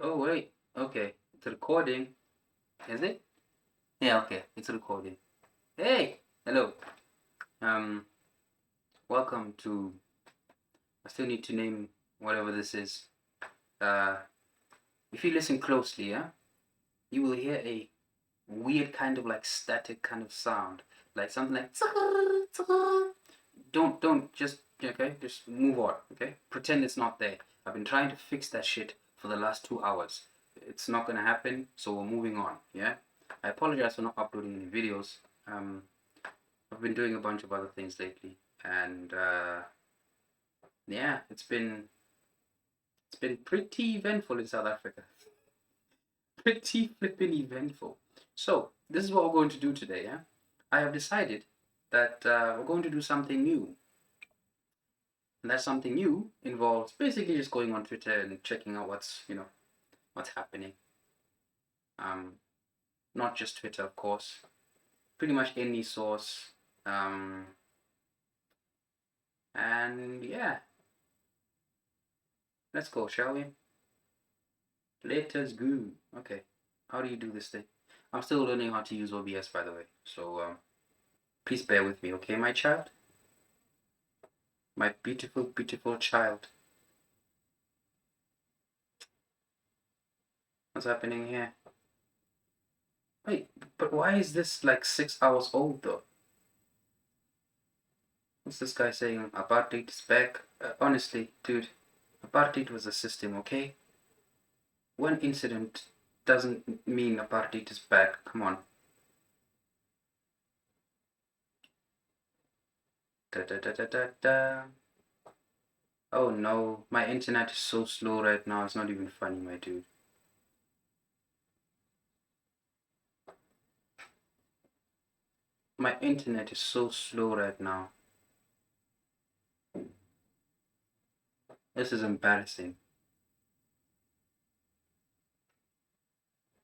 Oh wait, okay. It's recording. Is it? Yeah, okay. It's recording. Hey, hello. Um, welcome to. I still need to name whatever this is. Uh, if you listen closely, yeah, you will hear a weird kind of like static kind of sound, like something like. Don't just okay. Just move on. Okay, pretend it's not there. I've been trying to fix that shit for the last 2 hours. It's not gonna happen, so we're moving on. Yeah. I apologize for not uploading any videos. Um, I've been doing a bunch of other things lately, and yeah, it's been pretty eventful in South Africa. Pretty flipping eventful. So this is what we're going to do today. Yeah, I have decided that we're going to do something new, and that something new involves basically just going on Twitter and checking out what's happening. Um, not just Twitter, of course. Pretty much any source. Um, and yeah, let's go, shall we? Let us go. Okay. How do you do this thing? I'm still learning how to use OBS, by the way. So please bear with me, okay, my child? My beautiful, beautiful child. What's happening here? Wait, but why is this like 6 hours old though? What's this guy saying? Apartheid is back. Honestly, dude, apartheid was a system, okay? One incident doesn't mean apartheid is back. Come on. Da da da da da da. Oh no, my internet is so slow right now. It's not even funny, my dude. My internet is so slow right now. This is embarrassing.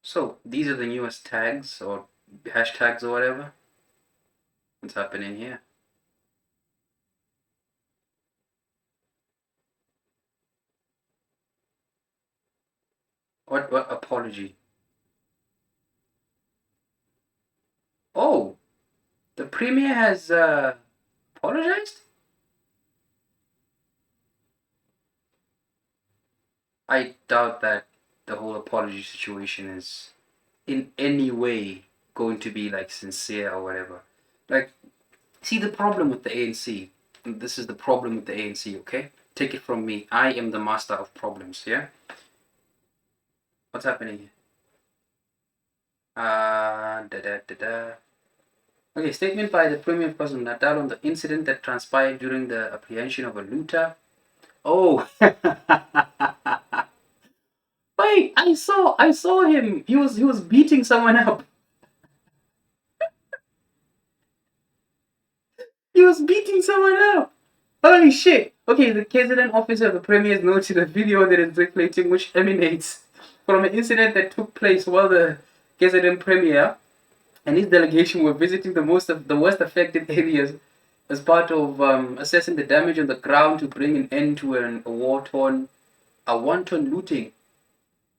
So, these are the newest tags or hashtags or whatever. What's happening here? What apology? Oh, the premier has apologized? I doubt that the whole apology situation is in any way going to be like sincere or whatever. Like, see the problem with the ANC. This is the problem with the ANC, okay? Take it from me. I am the master of problems, yeah? What's happening here? Da da da da. Okay, statement by the Premier of President Natal on the incident that transpired during the apprehension of a looter. Oh, wait! I saw him. He was beating someone up. He was beating someone up. Holy shit! Okay, the President Office of the Premier has noted a video that is circulating which emanates from an incident that took place while the President Premier and his delegation were visiting the worst affected areas as part of assessing the damage on the ground to bring an end to a wanton looting.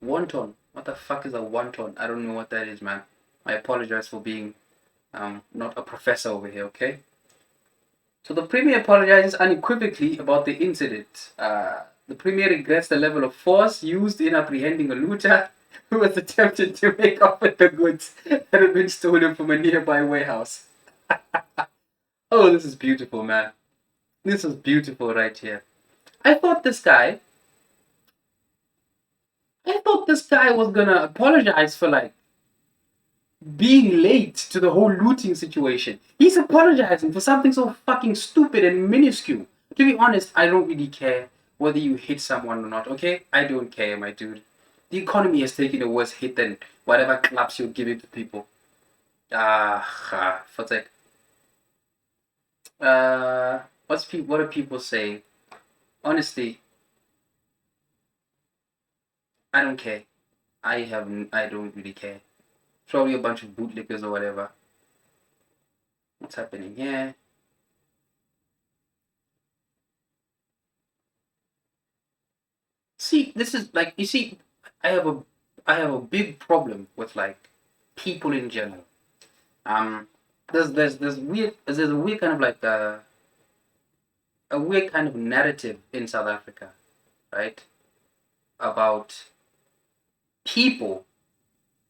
Wanton. What the fuck is a wanton? I don't know what that is, man. I apologize for being not a professor over here, okay? So the Premier apologizes unequivocally about the incident. The Premier regrets the level of force used in apprehending a looter who was attempting to make off with the goods that had been stolen from a nearby warehouse. Oh, this is beautiful, man. This is beautiful right here. I thought this guy, I thought this guy was gonna apologize for like being late to the whole looting situation. He's apologizing for something so fucking stupid and minuscule. To be honest, I don't really care whether you hit someone or not, okay? I don't care, my dude. The economy has taken a worse hit than whatever claps you're giving to people. For like, what are people saying? Honestly, I don't care. I don't really care. Probably a bunch of bootlickers or whatever. What's happening here? See, this is like, you see, I have a big problem with like people in general. Um, there's a weird kind of like a weird kind of narrative in South Africa, right? About people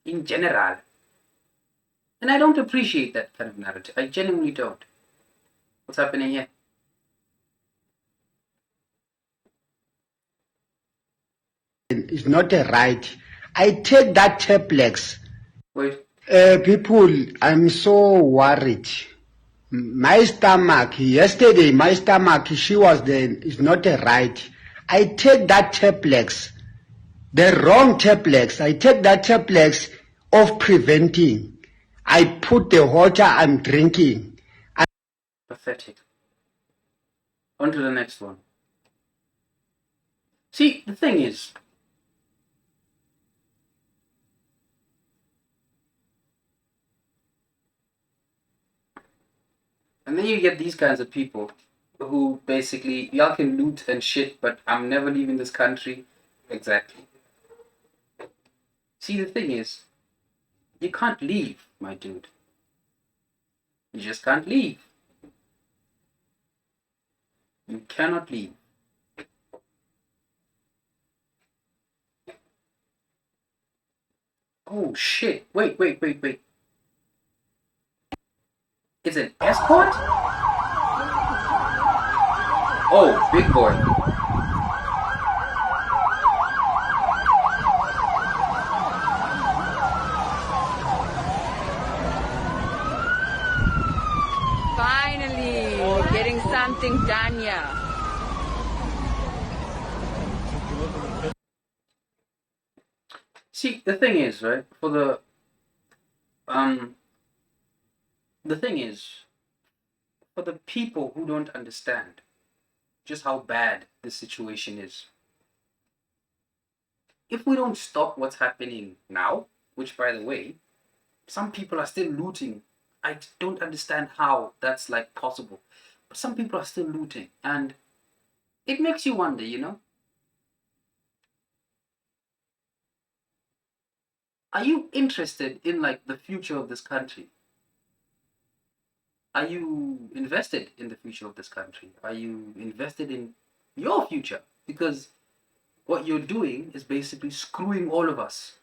in general. And I don't appreciate that kind of narrative. I genuinely don't. What's happening here? It's not a right. I take that tablex. Wait. People, I'm so worried. My stomach, yesterday, my stomach, she was there. It's not a right. I take that tablex, the wrong tablex. I take that tablex of preventing. I put the water I'm drinking. Pathetic. On to the next one. See, the thing is, and then you get these kinds of people who basically, y'all can loot and shit, but I'm never leaving this country. Exactly. See, the thing is, you can't leave, my dude. You just can't leave. You cannot leave. Oh shit. Wait. It's an escort? Oh, big boy. Finally, getting something done here. See, the thing is, right? Um the thing is, for the people who don't understand just how bad this situation is, if we don't stop what's happening now, which by the way, some people are still looting. I don't understand how that's like possible. But some people are still looting, and it makes you wonder, are you interested in like the future of this country? Are you invested in the future of this country? Are you invested in your future? Because what you're doing is basically screwing all of us.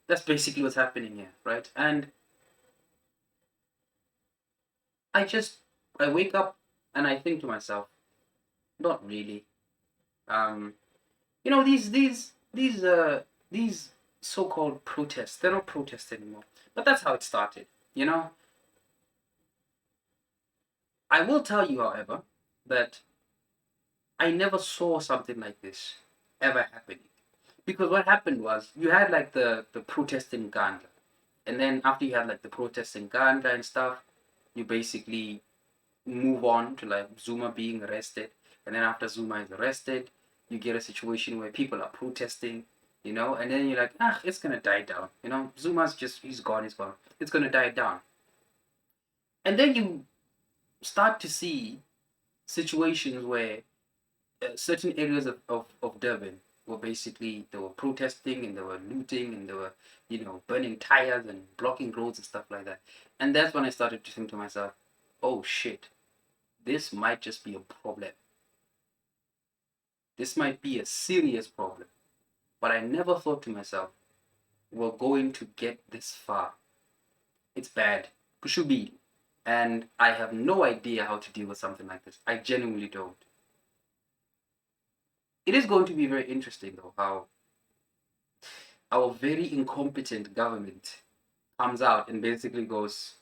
That's basically what's happening here, right? And I just I wake up and I think to myself, not really. Um, these so-called protests, they're not protests anymore. But that's how it started, you know? I will tell you, however, that I never saw something like this ever happening. Because what happened was you had like the protest in Ghana. And then after you had like the protests in Ghana and stuff, you basically move on to like Zuma being arrested. And then after Zuma is arrested, you get a situation where people are protesting, and then you're like, it's gonna die down. He's gone, It's gonna die down. And then you start to see situations where certain areas of Durban were basically, they were protesting and they were looting and they were, burning tires and blocking roads and stuff like that. And that's when I started to think to myself, oh shit, this might just be a problem. This might be a serious problem. But I never thought to myself, we're going to get this far. It's bad. Kushubi. And I have no idea how to deal with something like this. I genuinely don't. It is going to be very interesting, though, how our very incompetent government comes out and basically goes,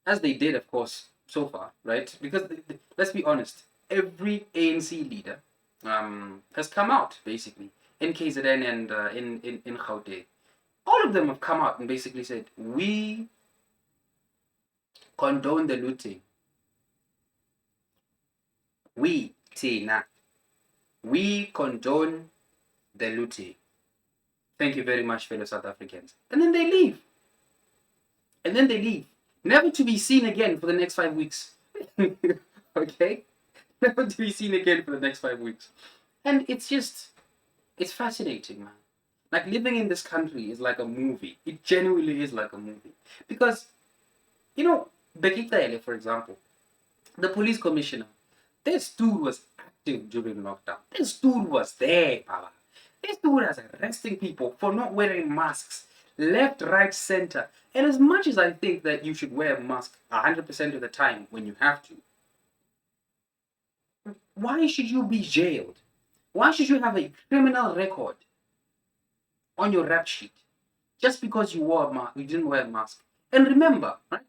as they did, of course, so far, right? Because let's be honest, every ANC leader has come out basically in KZN and in Gauteng. All of them have come out and basically said, we condone the looting. We, Tina, we condone the looting. Thank you very much, fellow South Africans. And then they leave. Never to be seen again for the next 5 weeks. Okay? Never to be seen again for the next 5 weeks. And it's fascinating, man. Like living in this country is like a movie. It genuinely is like a movie. Because, you know, Bekitele, for example, the police commissioner, this dude was active during lockdown. This dude was there, Baba. This dude was arresting people for not wearing masks, left, right, center. And as much as I think that you should wear a mask 100% of the time when you have to, why should you be jailed? Why should you have a criminal record on your rap sheet just because you didn't wear a mask? And remember, right?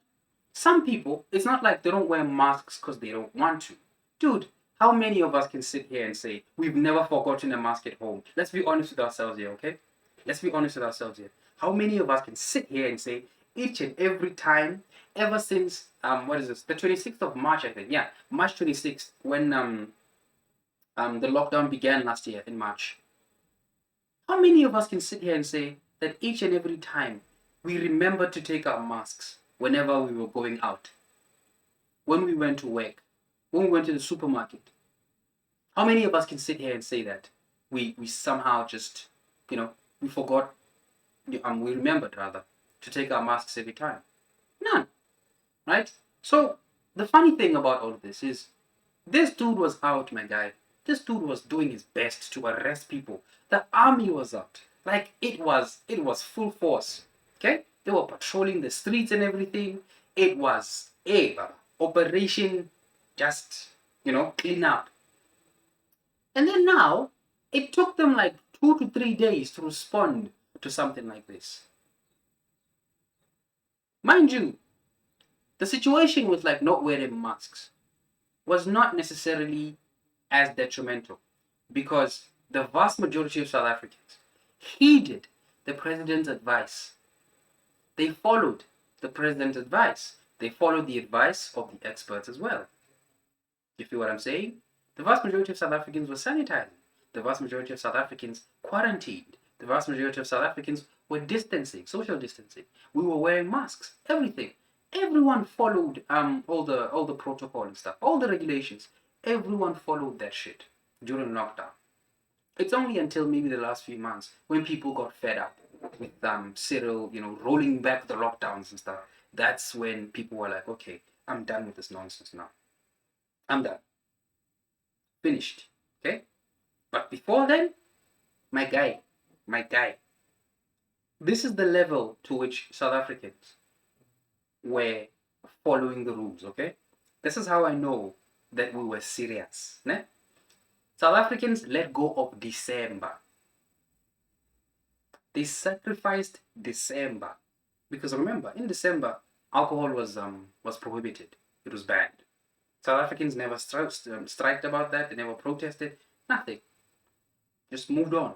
Some people, it's not like they don't wear masks because they don't want to. Dude, how many of us can sit here and say, we've never forgotten a mask at home? Let's be honest with ourselves here, okay? Let's be honest with ourselves here. How many of us can sit here and say, each and every time, ever since, what is this? The 26th of March, I think. Yeah, March 26th, when the lockdown began last year in March. How many of us can sit here and say that each and every time we remember to take our masks whenever we were going out, when we went to work, when we went to the supermarket? How many of us can sit here and say that we somehow just, we forgot, we remembered rather, to take our masks every time? None, right? So the funny thing about all of this is this dude was out, my guy. This dude was doing his best to arrest people. The army was out. Like it was full force. Okay? They were patrolling the streets and everything. It was a operation just, clean up. And then now it took them like 2 to 3 days to respond to something like this. Mind you, the situation with like not wearing masks was not necessarily as detrimental because the vast majority of South Africans heeded the president's advice. They followed the president's advice. They followed the advice of the experts as well. You feel what I'm saying? The vast majority of South Africans were sanitizing. The vast majority of South Africans quarantined. The vast majority of South Africans were distancing, social distancing. We were wearing masks, everything. Everyone followed all the protocol and stuff, all the regulations. Everyone followed that shit during lockdown. It's only until maybe the last few months when people got fed up with Cyril, rolling back the lockdowns and stuff. That's when people were like, okay, I'm done with this nonsense now. I'm done. Finished. Okay? But before then, my guy, this is the level to which South Africans were following the rules, okay? This is how I know that we were serious. Ne? South Africans let go of December. They sacrificed December. Because remember, in December, alcohol was prohibited. It was banned. South Africans never striked about that. They never protested. Nothing. Just moved on.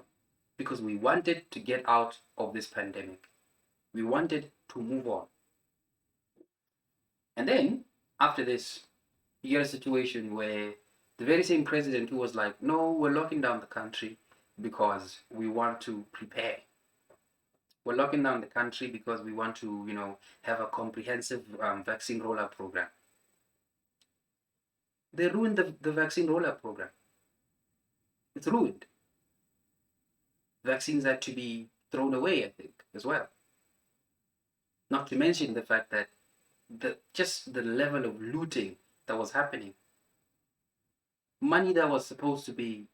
Because we wanted to get out of this pandemic. We wanted to move on. And then, after this, you get a situation where the very same president who was like, no, we're locking down the country because we want to prepare. We're locking down the country because we want to, have a comprehensive vaccine rollout program. They ruined the vaccine rollout program. It's ruined. Vaccines had to be thrown away, I think, as well. Not to mention the fact that the level of looting that was happening. Money that was supposed to be,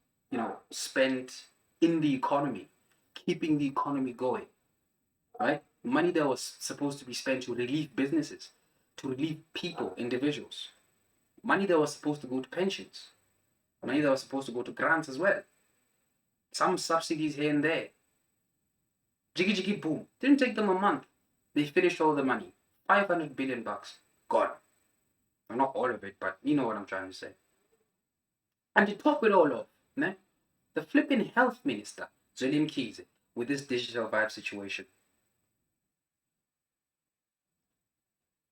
spent in the economy, keeping the economy going, right? Money that was supposed to be spent to relieve businesses, to relieve people, individuals. Money that was supposed to go to pensions. Money that was supposed to go to grants as well. Some subsidies here and there. Jiggy jiggy boom. Didn't take them a month. They finished all the money. 500 billion bucks. Gone. Well, not all of it, but you know what I'm trying to say. And to top it all off, the flipping health minister, Zweli Mkhize, with this digital vibe situation.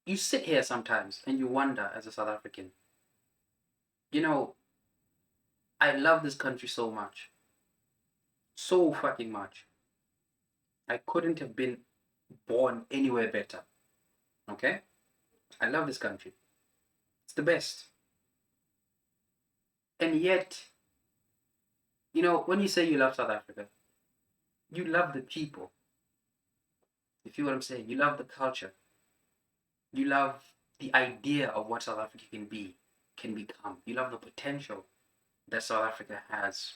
You sit here sometimes and you wonder as a South African, I love this country so much. So fucking much. I couldn't have been born anywhere better. Okay? I love this country. It's the best. And yet, when you say you love South Africa, you love the people. You feel what I'm saying? You love the culture. You love the idea of what South Africa can become. You love the potential that South Africa has.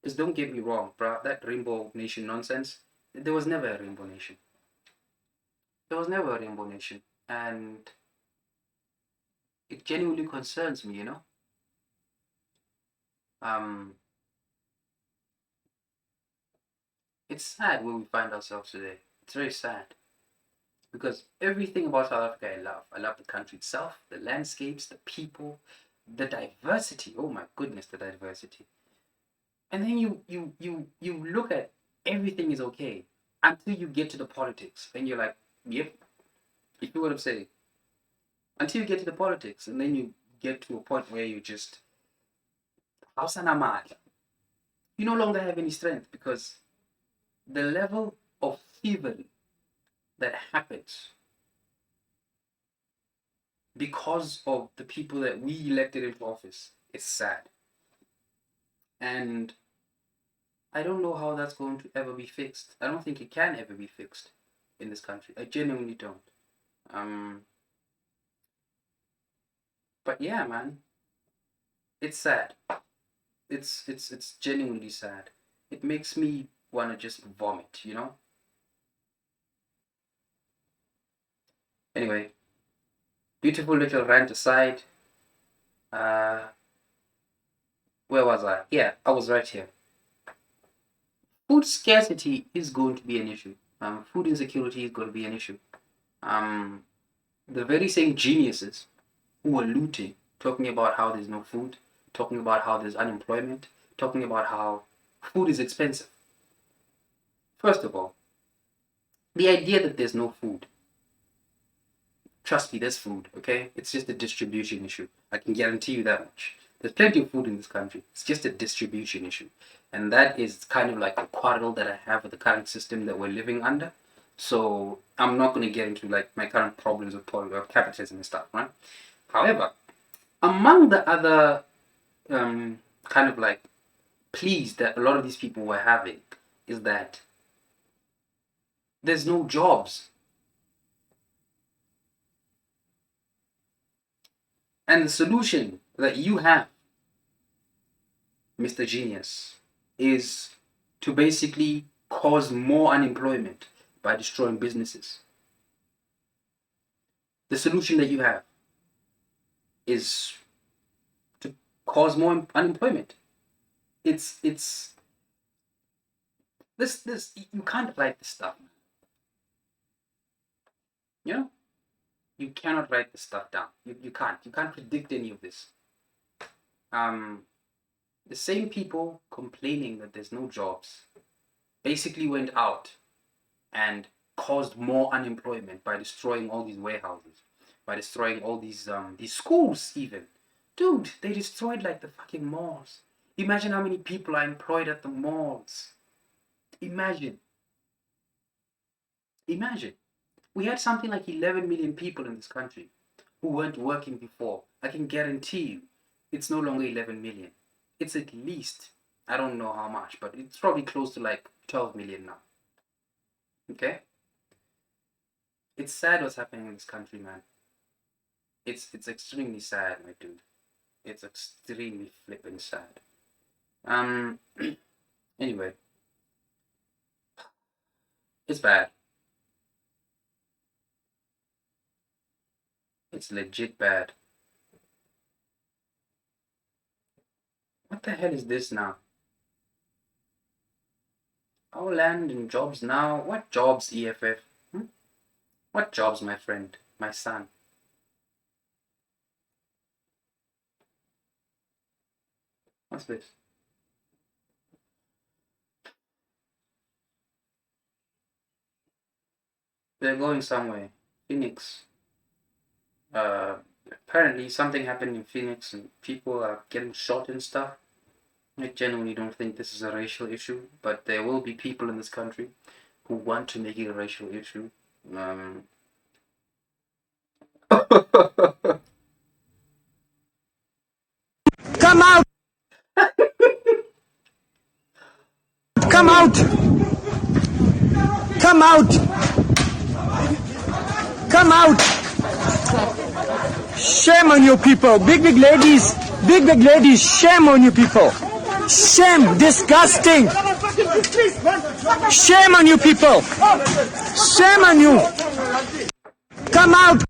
Because don't get me wrong, bro, that rainbow nation nonsense, there was never a rainbow nation. There was never a rainbow nation. And it genuinely concerns me, you know? Um, it's sad where we find ourselves today. It's very sad. Because everything about South Africa I love. I love the country itself, the landscapes, the people, the diversity. Oh my goodness, the diversity. And then you look at everything is okay until you get to the politics, and you're like, yep, you feel what I'm saying? Until you get to the politics, and then you get to a point where you just you no longer have any strength because the level of thievery that happens because of the people that we elected into office is sad. And I don't know how that's going to ever be fixed. I don't think it can ever be fixed in this country. I genuinely don't. But yeah, man, it's sad. It's genuinely sad. It makes me want to just vomit, you know? Anyway, beautiful little rant aside. Where was I? Yeah, I was right here. Food scarcity is going to be an issue. Food insecurity is going to be an issue. The very same geniuses who were looting, talking about how there's no food, talking about how there's unemployment, talking about how food is expensive. First of all, the idea that there's no food. Trust me, there's food, okay? It's just a distribution issue. I can guarantee you that much. There's plenty of food in this country. It's just a distribution issue. And that is kind of like a quarrel that I have with the current system that we're living under. So I'm not going to get into like my current problems with capitalism and stuff, right? However, among the other kind of like pleas that a lot of these people were having is that there's no jobs. And the solution that you have, Mr. Genius, is to basically cause more unemployment by destroying businesses. The solution that you have is to cause more unemployment. It's this you can't write this stuff. You know? You cannot write this stuff down. You can't predict any of this. The same people complaining that there's no jobs basically went out and caused more unemployment by destroying all these warehouses, by destroying all these schools even. Dude, they destroyed like the fucking malls. Imagine how many people are employed at the malls. Imagine. We had something like 11 million people in this country who weren't working before. I can guarantee you it's no longer 11 million. It's at least, I don't know how much, but it's probably close to like 12 million now. Okay? It's sad what's happening in this country, man. It's extremely sad, my dude. It's extremely flippin' sad. Anyway. It's bad. It's legit bad. What the hell is this now? Our land and jobs now. What jobs, EFF? What jobs, my friend? My son? What's this? They're going somewhere. Phoenix. Apparently something happened in Phoenix and people are getting shot and stuff. I genuinely don't think this is a racial issue, but there will be people in this country who want to make it a racial issue. Come out! Come out! Come out! Come out! Shame on you people! Big ladies! Big ladies! Shame on you people! Shame! Disgusting! Shame on you people! Shame on you! Come out!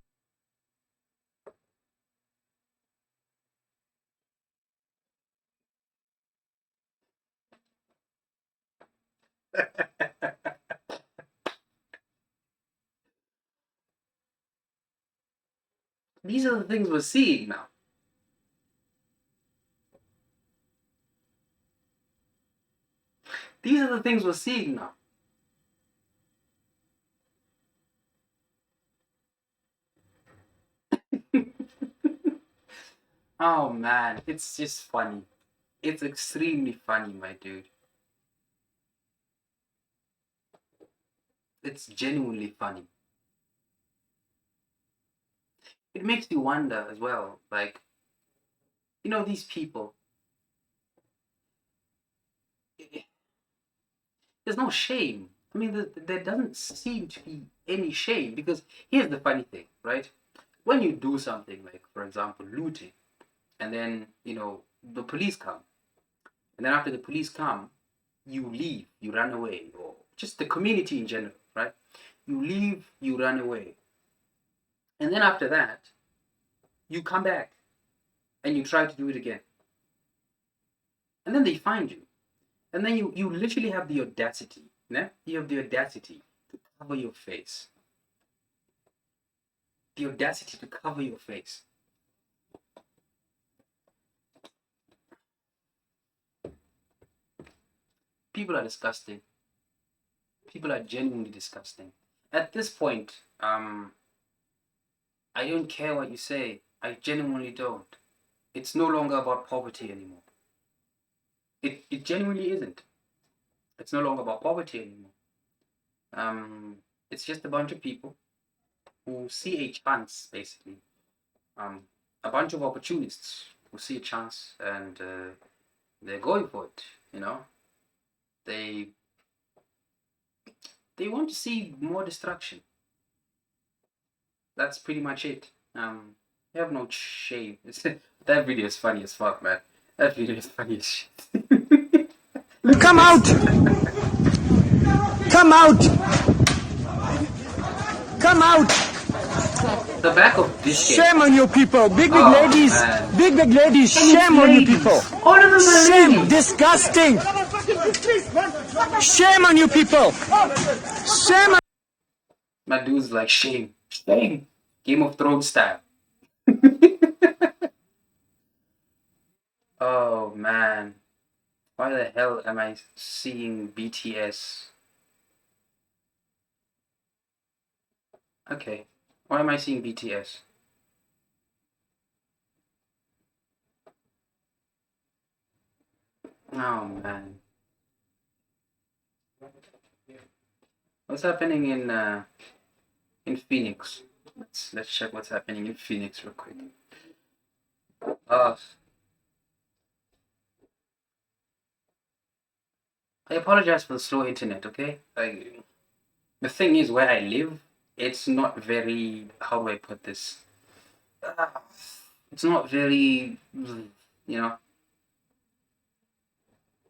These are the things we're seeing now. These are the things we're seeing now. Oh man, it's just funny. It's extremely funny, my dude. It's genuinely funny. It makes you wonder as well, like, you know, these people. There's no shame. I mean, there doesn't seem to be any shame, because here's the funny thing, right? When you do something like, for example, looting, and then, you know, the police come, and then after the police come, you leave, you run away, or just the community in general, right? You leave, you run away. And then after that, you come back and you try to do it again. And then they find you. And then you literally have the audacity, né? You have the audacity to cover your face. The audacity to cover your face. People are disgusting. People are genuinely disgusting. At this point, I don't care what you say. I genuinely don't. It's no longer about poverty anymore. It genuinely isn't. It's no longer about poverty anymore. It's just a bunch of people who see a chance, basically. A bunch of opportunists who see a chance and they're going for it, you know? They want to see more destruction. That's pretty much it. You have no shame. That video is funny as fuck, man. That video is funny as shit. Come out! Come out! Come out! The back of this Shame on you people! Big ladies! Man. Big ladies! Shame on you people! All of them are Shame! ladies. Disgusting! Shame on you people! Shame on... My dude's like, shame. Shame. Game of Thrones style. Oh man. Why the hell am I seeing BTS? Okay. Why am I seeing BTS? Oh man. What's happening in Phoenix? Let's check what's happening in Phoenix real quick. I apologize for the slow internet, okay? The thing is, where I live, it's not very, how do I put this? It's not very, you know,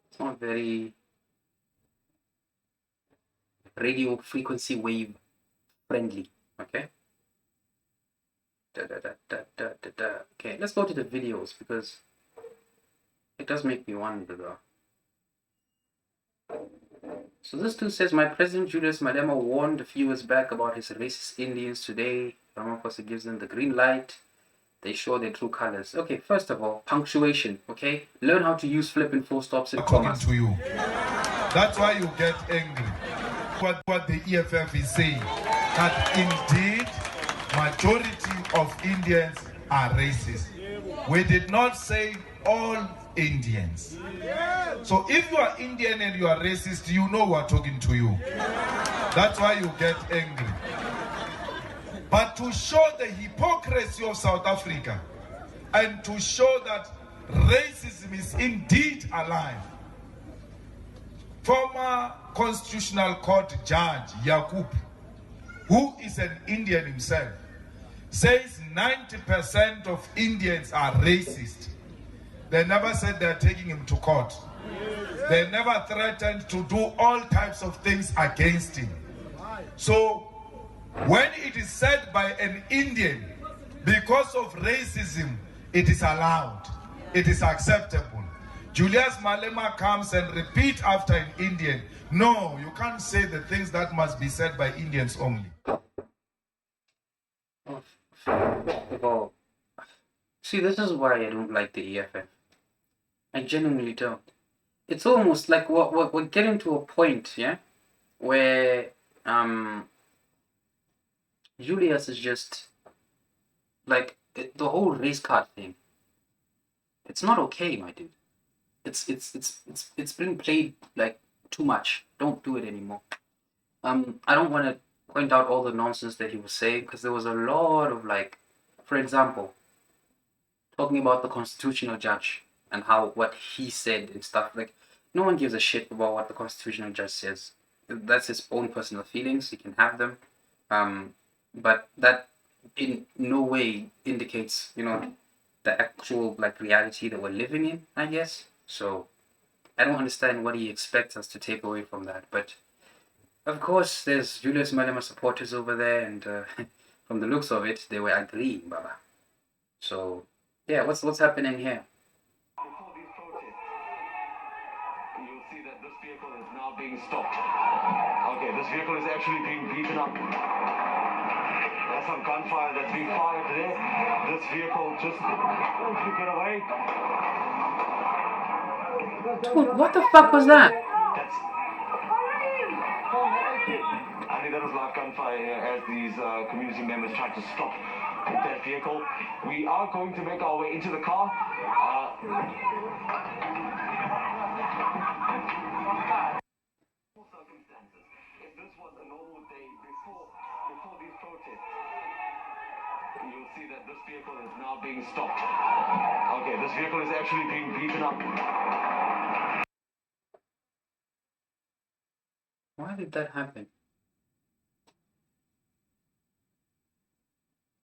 it's not very radio frequency wave friendly, okay? Okay, let's go to the videos, because it does make me wonder though. So this dude says, my President Julius Malema warned a few years back about his racist Indians. Today, Ramaphosa gives them the green light. They show their true colors. Okay, first of all, punctuation, okay? Learn how to use flip and full stops and commas. To you. That's why you get angry. What the EFF is saying, that indeed majority of Indians are racist. We did not say all Indians. So if you are Indian and you are racist, you know we're talking to you. That's why you get angry. But to show the hypocrisy of South Africa and to show that racism is indeed alive, Former Constitutional Court Judge Yakub, who is an Indian himself, says 90% of Indians are racist. They never said they're taking him to court. They never threatened to do all types of things against him. So, when it is said by an Indian, because of racism, it is allowed, it is acceptable. Julius Malema comes and repeat after an Indian. No, you can't say the things that must be said by Indians only. Well, see, this is why I don't like the EFF. I genuinely don't. It's almost like we're getting to a point, yeah, where Julius is just like the whole race card thing. It's not okay, my dude. It's been played like too much. Don't do it anymore. I don't want to point out all the nonsense that he was saying because there was a lot of like, for example, talking about the constitutional judge and how what he said and stuff. Like, no one gives a shit about what the constitutional judge says. That's his own personal feelings. He can have them, but that in no way indicates, the actual like reality that we're living in, I guess. So I don't understand what he expects us to take away from that. But of course, there's Julius Malema supporters over there, and from the looks of it, they were agreeing, Baba. So yeah, what's happening here? Before these protests, you'll see that this vehicle is now being stopped. Okay, this vehicle is actually being beaten up. There's some gunfire that's being fired there. This vehicle just wants to get away. Dude, what the fuck was that? That's... I think that was live gunfire here as these community members tried to stop that vehicle. We are going to make our way into the car. Circumstances. If this was a normal day before these protests, you'll see that this vehicle is now being stopped. Okay, this vehicle is actually being beaten up. Why did that happen?